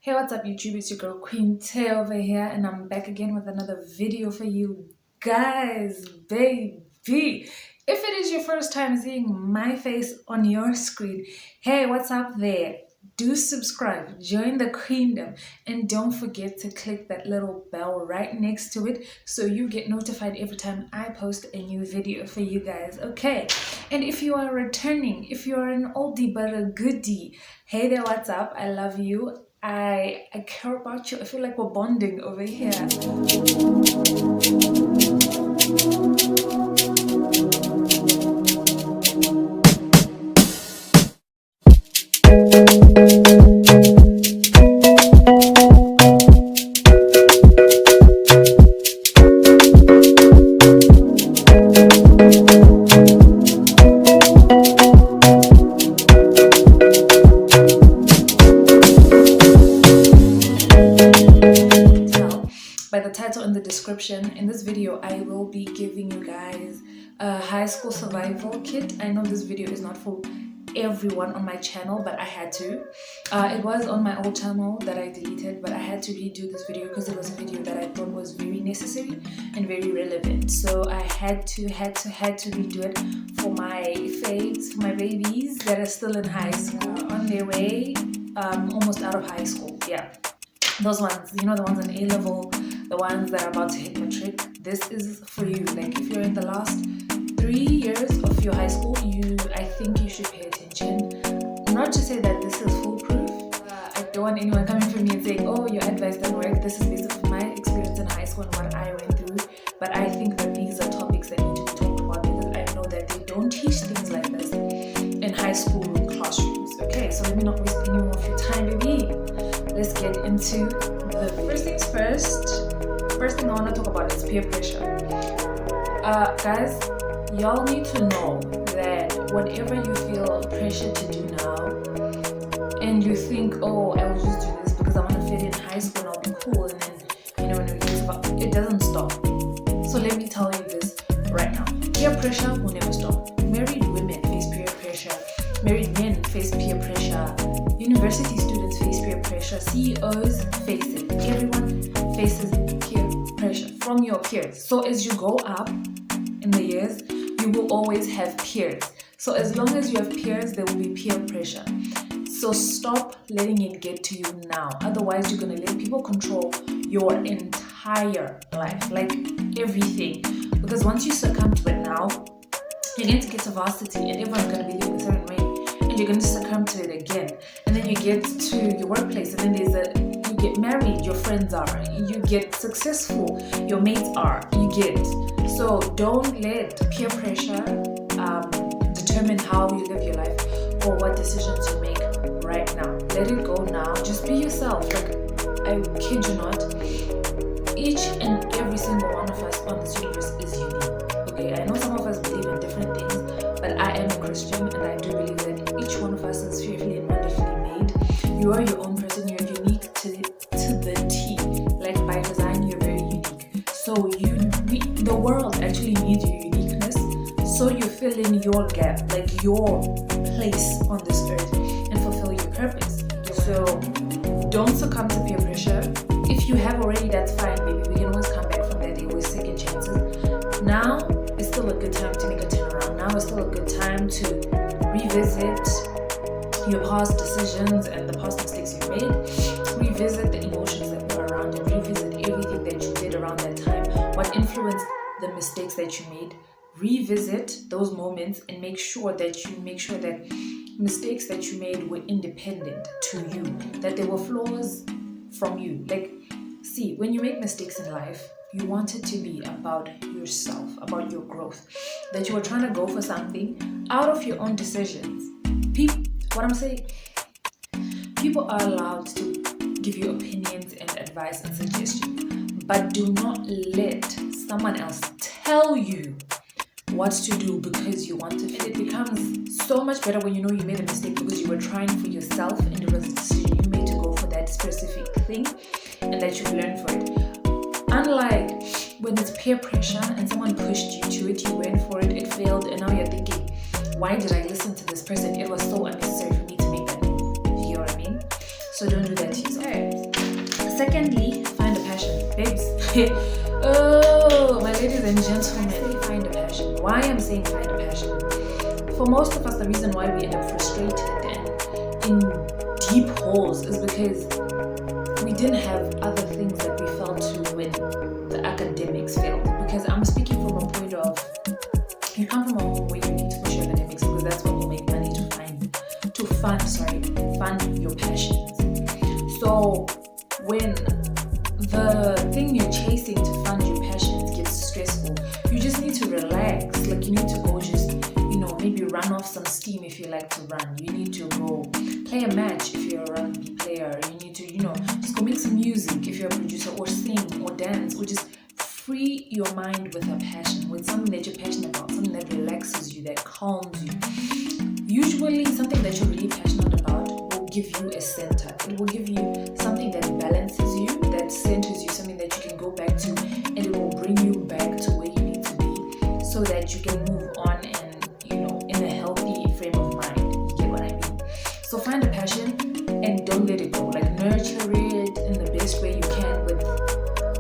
Hey, what's up YouTube? It's your girl Queen Tay over here, and I'm back again with another video for you guys, baby. If it is your first time seeing my face on your screen, hey, what's up there? Do subscribe, join the queendom, and don't forget to click that little bell right next to it so you get notified every time I post a new video for you guys, okay? And if you are returning, if you are an oldie but a goodie, hey there, what's up? I love you. I care about you. I feel like we're bonding over here. By the title in the description, in this video I will be giving you guys a high school survival kit. I know this video is not for everyone on my channel, but I had to. It was on my old channel that I deleted, but I had to redo this video because it was a video that I thought was very necessary and very relevant. So I had to redo it for my faves, for my babies that are still in high school, on their way almost out of high school. Yeah, those ones, you know, the ones in A-level, the ones that are about to hit matric. This is for you. Like, if you're in the last 3 years of your high school, I think you should pay attention. Not to say that this is foolproof. I don't want anyone coming for me and saying, oh, your advice didn't work. This is based on my experience in high school and what I went through. But I think that these are topics that need to be talked about because I know that they don't teach things like this in high school classrooms. Okay, so let me not waste any more of your time, baby. Let's get into the first things first. First thing I want to talk about is peer pressure. Guys, y'all need to know that whatever you feel pressure to do now, and you think, oh, I will just do this because I want to fit in high school and I'll be cool, and then, you know, when you get about, it doesn't stop. So let me tell you this right now. Peer pressure will never stop. Married women face peer pressure. Married men face peer pressure. University students face peer pressure. CEOs face it. Everyone faces peer pressure from your peers. So as you go up in the years, you will always have peers. So as long as you have peers, there will be peer pressure. So stop letting it get to you now. Otherwise, you're going to let people control your entire life, like everything. Because once you succumb to it now, you're going to get to varsity and everyone's going to be living a certain way. And you're going to succumb to it again. And then you get to your workplace and then you get married, your friends are. You get successful, your mates are. You get. So don't let peer pressure determine how you live your life or what decisions you make right now. Let it go now. Just be yourself. Like, I kid you not, each and every single one of us on this universe is unique. Okay, I know some of us believe in different things, but I am a Christian and I do believe that each one of us is fearfully and wonderfully made. You are your own person. You're unique to the T. Like, by design, you're very unique. So the world actually needs your uniqueness. So you fill in your gap, like your place on this earth, and fulfill your purpose. So don't succumb to peer pressure. If you have already, that's fine, baby. We can always come back from that. There always second chances. Now is still a good time to make a turnaround. Now is still a good time to revisit your past decisions and the past mistakes you made. Revisit the emotions that were around you. Revisit everything that you did around that time. What influenced the mistakes that you made. Revisit those moments and make sure that mistakes that you made were independent to you, that they were flaws from you. Like, see, when you make mistakes in life, you want it to be about yourself, about your growth, that you are trying to go for something out of your own decisions. What I'm saying, people are allowed to give you opinions and advice and suggestions, but do not let someone else tell you what to do because you want to fit. It becomes so much better when you know you made a mistake because you were trying for yourself and it was a decision you made to go for that specific thing and that you learned for it. Unlike when it's peer pressure and someone pushed you to it, you went for it, it failed, and now you're thinking, why did I listen to this person? It was so unnecessary for me to make that move. You know what I mean? So don't do that to yourself. Secondly, find a passion. Babes. Oh, my ladies and gentlemen, find a passion. Why I'm saying find a passion? For most of us, the reason why we end up frustrated and in deep holes is because we didn't have other things that we felt to when the academics failed. Because I'm speaking from a point of, you come from a home where you need to push your academics because that's what will make money to fund your passions. So when the thing you're chasing to fund your passions gets stressful, you just need to relax. Like you need to go just, maybe run off some steam if you like to run. You need to go play a match if you're a rugby player. You need to, just go make some music if you're a producer, or sing or dance, or just free your mind with a passion, with something that you're passionate about, something that relaxes you, that calms you. Usually something that you're really passionate about will give you a center. It will give you something that balances you, that centers you, something that you can go back to, and it will bring you back to where you need to be so that you can move on and, in a healthy frame of mind. You get what I mean? So find a passion and don't let it go. Like nurture it in the best way you can with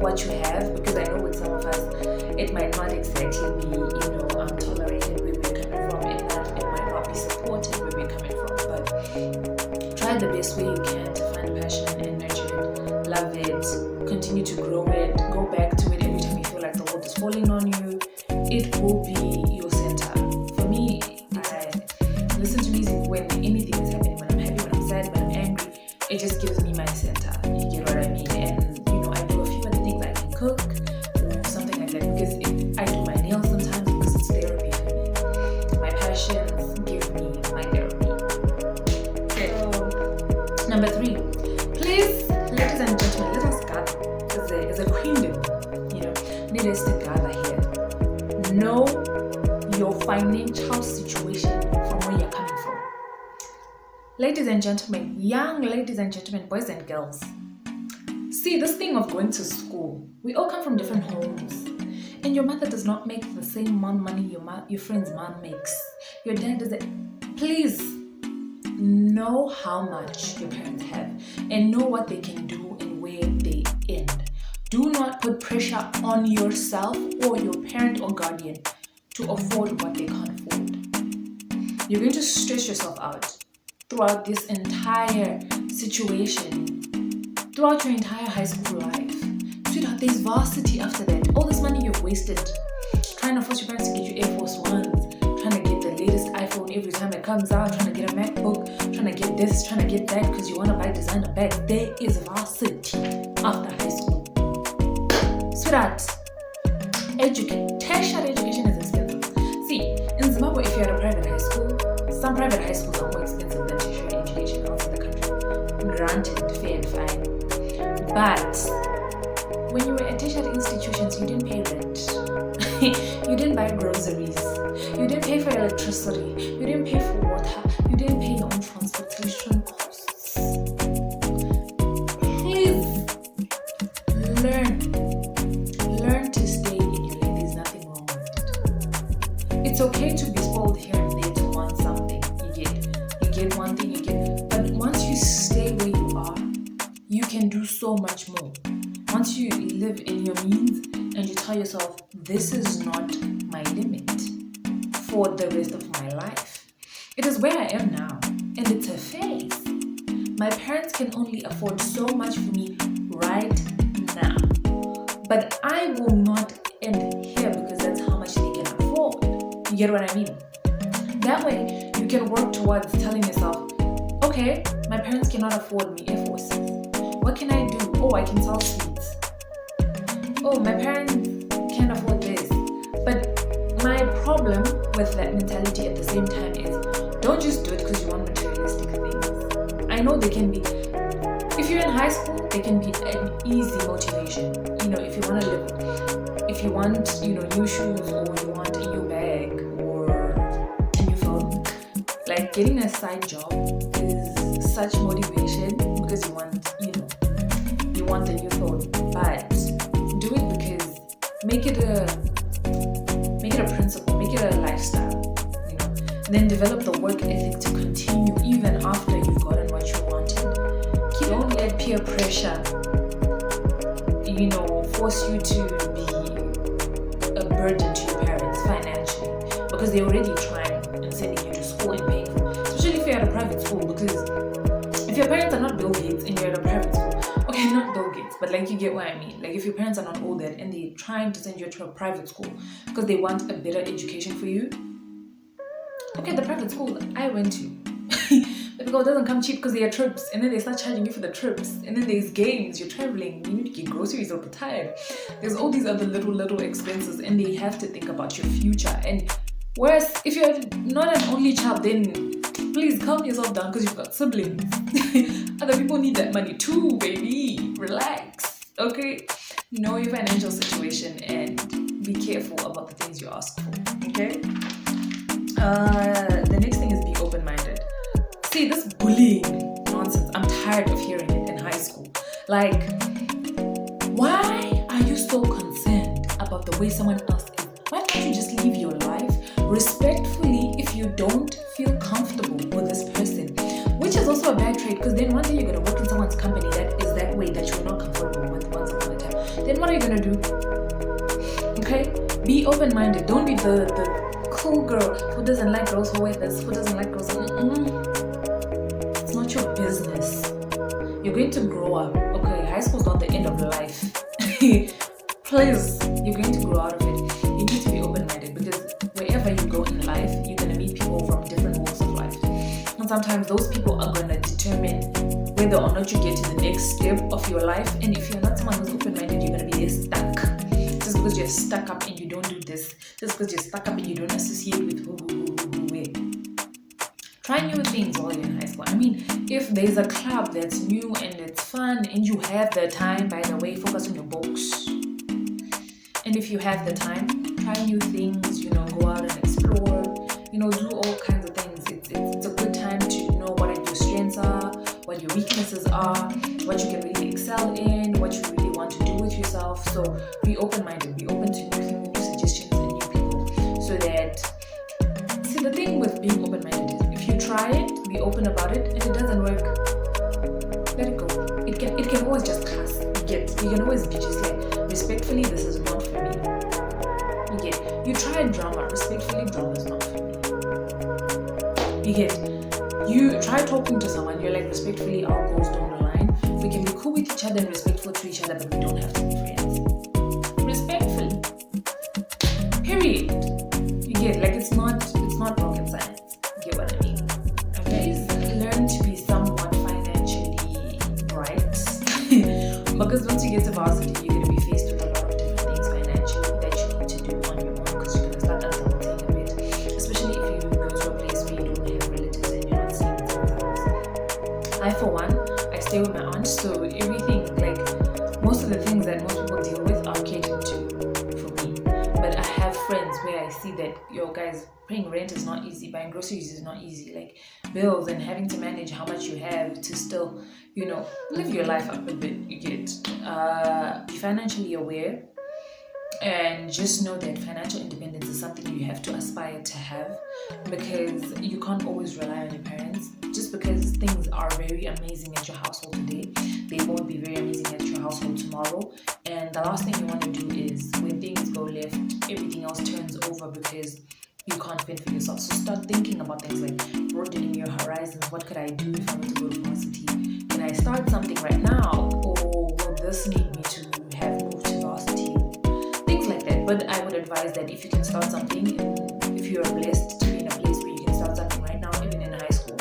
what you have, because I know with some of us it might not exactly be tolerated where we're coming from, it might not be supported where we're coming from, but try the best way you can to find a passion and nurture it, love it, continue to grow it, go back to it every time you feel like the world is falling on you. It will be your center. For me, I listen to music when anything is happening, when I'm happy, when I'm sad, when I'm angry. It just gives me my center. You get what I mean? And I do a few other things. I can cook or something like that, because I do my nails sometimes because it's therapy for me. My passions give me my therapy. Okay. So, number 3, please, ladies and gentlemen, let us gather as a queendom. Need us to gather here. Know your financial situation from where you're coming from. Ladies and gentlemen, young ladies and gentlemen, boys and girls. See, this thing of going to school, we all come from different homes, and your mother does not make the same amount of money your friend's mom makes. Your dad doesn't. Please know how much your parents have and know what they can do and where they end. Do not put pressure on yourself or your parent or guardian to afford what they can't afford. You're going to stress yourself out throughout this entire situation, throughout your entire high school life. Sweetheart, there's varsity after that. All this money you've wasted trying to force your parents to get you Air Force Ones, trying to get the latest iPhone every time it comes out, trying to get a MacBook, trying to get this, trying to get that because you want to buy designer bags. There is varsity after high school. Sweetheart, tertiary education is expensive. See, in Zimbabwe, if you're at a private high school, some private high schools are more expensive than tertiary education outside the country. Granted, fair and fine. But when you were at tertiary institutions, you didn't pay rent. You didn't buy groceries. You didn't pay for electricity. You didn't pay for water. You didn't pay your own transportation costs. Please learn to stay in your lane. There's nothing wrong with it. It's okay to be spoiled here and there to want something. You get one thing, but once you stay where you are, you can do so much more. Once you live in your means and you tell yourself, this is not my limit for the rest of my life. It is where I am now, and it's a phase. My parents can only afford so much for me right now. But I will not end here because that's how much they can afford. You get what I mean? That way, you can work towards telling yourself, okay, my parents cannot afford me Air Forces. What can I do? Oh, I can sell sweets. Oh, my parents can't afford this. But my problem with that mentality at the same time is, don't just do it because you want materialistic things. I know they can be, if you're in high school, they can be an easy motivation. If you want to live, if you want, new shoes, or you want a new bag, or a new phone, like getting a side job is such motivation because you want a new phone. But do it because make it a principle, make it a lifestyle, and then develop the work ethic to continue even after you've gotten what you wanted. Keep peer pressure, force you to be a burden to your parents financially, because they're already trying and sending you to school and paying for it, especially if you're at a private school. Because if your parents are not Bill Gates and you're at a private school, okay, not Bill Gates, but like, you get what I mean. Like, if your parents are not all that and they're trying to send you to a private school because they want a better education for you, okay, the private school I went to, the because it doesn't come cheap, because there are trips, and then they start charging you for the trips, and then there's games, you're traveling, you need to get groceries all the time, there's all these other little expenses, and they have to think about your future. And whereas if you're not an only child, then please calm yourself down, because you've got siblings. Other people need that money too, baby. Relax, okay? Know your financial situation and be careful about the things you ask for, okay? The next thing is be open-minded. See, this bullying nonsense, I'm tired of hearing it in high school. Like, why are you so concerned about the way someone else is? Why can't you just live your life respectfully if you don't feel comfortable with this person? Which is also a bad trait, because then one day you're going to work in someone's company that is that way, that you're not comfortable with once upon a time. Then what are you going to do? Okay? Be open-minded. Don't be the cool girl who doesn't like girls who wear this, who doesn't like girls. It's not your business. You're going to grow up. Okay, high school's not the end of life. Please, you're going to grow out of it. You need to be open-minded, because wherever you go in life, you're going to meet people from different walks of life. And sometimes those people are going to determine whether or not you get to the next step of your life. And if you're not someone who's open-minded, you're going to be there stuck. Just because you're stuck up and you don't do this, just because you're stuck up and you don't associate with who. Try new things while you're in high school. I mean, if there's a club that's new and it's fun and you have the time, by the way, focus on your books. And if you have the time, try new things, go out and explore, do all kinds of things. It's a good time to know what your strengths are, what your weaknesses are, what you can really excel in, what you really want to do with yourself. So be open-minded, be open to new things, new suggestions, and new people. So that, see, the thing with being open-minded is, if you try it, be open about it, and it doesn't work, let it go. It can always just pass. You can always be just like, respectfully, this is not for me. You try drama, respectfully, drama is not for me. You try talking to someone, you're like, respectfully, our goals don't align. We can be cool with each other and respectful to each other, but we don't have to be friends. Respectfully. Period. It's not rocket science. You get what I mean? Okay? Learn to be somewhat financially bright. Because once you get to varsity, you're going to be faced with a lot of different things financially that you need to do on your own, because you're going to start adulting a bit, especially if you go to a place where you don't have relatives and you're not seeing someone. I, for one, I stay with my aunt, so everything, like, most of the things that most people deal with are catered to for me. But I have friends where I see that, guys, paying rent is not easy, buying groceries is not easy, like bills, and having to manage how much you have to still, live your life up a bit. You get, be financially aware, and just know that financial independence is something you have to aspire to have, because you can't always rely on your parents. Just because things are very amazing at your household today, they won't be very amazing at your household tomorrow. And the last thing you want to do is, when things go left, everything else turns over because you can't fend for yourself. So start thinking about things like broadening your horizons. What could I do if I were to go to varsity? Can I start something right now, or will this need me to have moved to varsity? Things like that. But I would advise that if you can start something, if you're blessed to be in a place where you can start something right now, even in high school,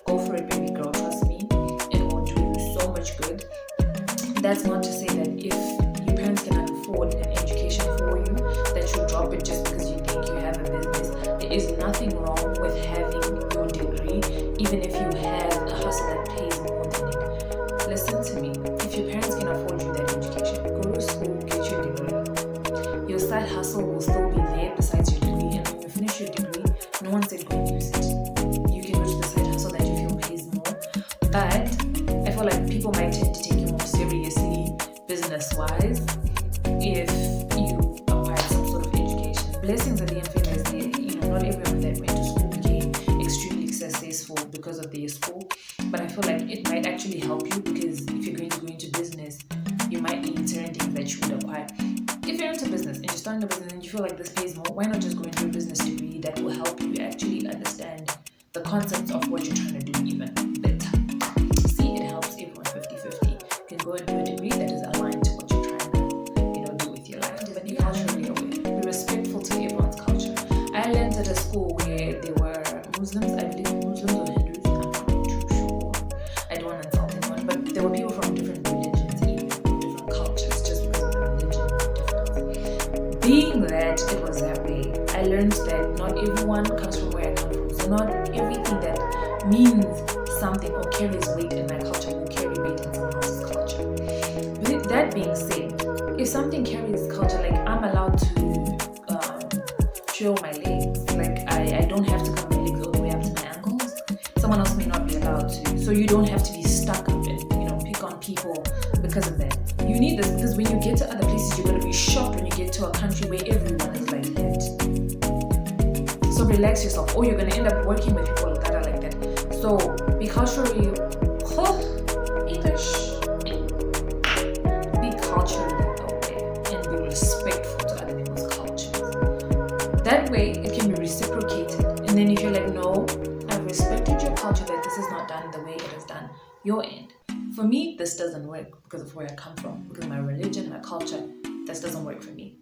go for it, baby girl. Trust me, it will do you so much good. That's not to say that if your parents cannot afford an education for you, that you drop it just because you think you have a business. There is nothing wrong with having your degree, even if you have a hustle that pays more than it. Listen to me. If your parents can afford you that education, go to school, get your degree. Your side hustle will still be there besides your degree, and when you finish your degree, no one said go and use it. You can go to the side hustle that you feel pays more. But I feel like people might tend to take you more seriously, business-wise, if you acquire some sort of education. Blessings at the end, failures there. Not everyone that went to school became extremely successful because of their school, but I feel like it might actually help you, because if you're going feel like this pays more, why not just go into a business degree that will help you actually understand the concepts of what you're trying to do even better. See, it helps everyone 50-50. You can go and do a degree that is aligned to what you're trying to, do with your life. But be culturally aware. Be respectful to everyone's culture. I learned at a school where there were Muslims, I believe Muslims or Hindus, I'm not too sure. I don't want to insult anyone, but there were people from different religions, even different cultures, just because of the religion difference. Being that it was that way, I learned that not everyone comes from where I come from. So not everything that means something or carries weight in my culture will carry weight in someone else's culture. With that being said, if something carries culture, like I'm allowed to show my legs, like I don't have to cover my legs all the way up to my ankles. Someone else may not be allowed to. So you don't have to be stuck up and pick on people because of that. You need this because when you get to other places, you're going to be shocked when you get to a country where everyone is like that. So relax yourself, or you're going to end up working with people that are like that. So be culturally, be culturally aware and be respectful to other people's cultures. That way, it can be reciprocated. And then if you're like, no, I've respected your culture, that this is not done the way it is done, your end. For me, this doesn't work because of where I come from, because of my religion, my culture. This doesn't work for me.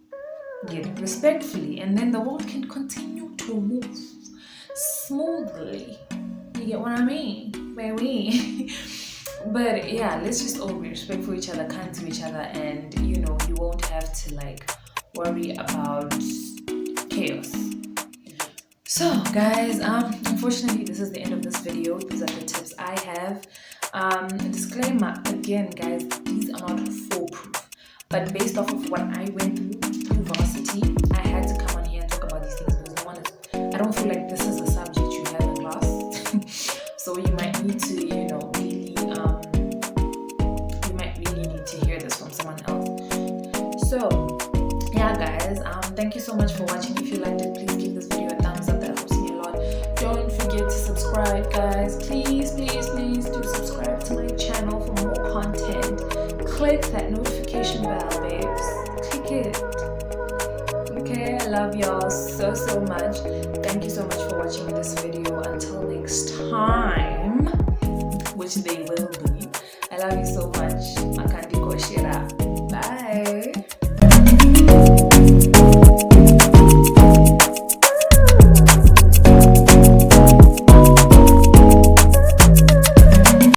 Get it respectfully, and then the world can continue to move smoothly. You get what I mean, baby? But yeah, let's just all be respectful to each other, kind to each other, and you won't have to worry about chaos. So guys, unfortunately this is the end of this video. These are the tips I have. Disclaimer again, guys, these are not foolproof, but based off of what I went through varsity, I had to come on here and talk about these things because I don't feel like this is a subject you have in class. So you might need to really need to hear this from someone else. So yeah guys, thank you so much for watching. If you liked it, please give this video a thumbs up. That helps me a lot. Don't forget to subscribe, guys. Please do subscribe to my channel for more content. Click that notification bell, babes. Click it. Okay, I love y'all so much. Thank you so much for watching this video. Until next time, which they will be. I love you so much. Makandi Koshira. Bye.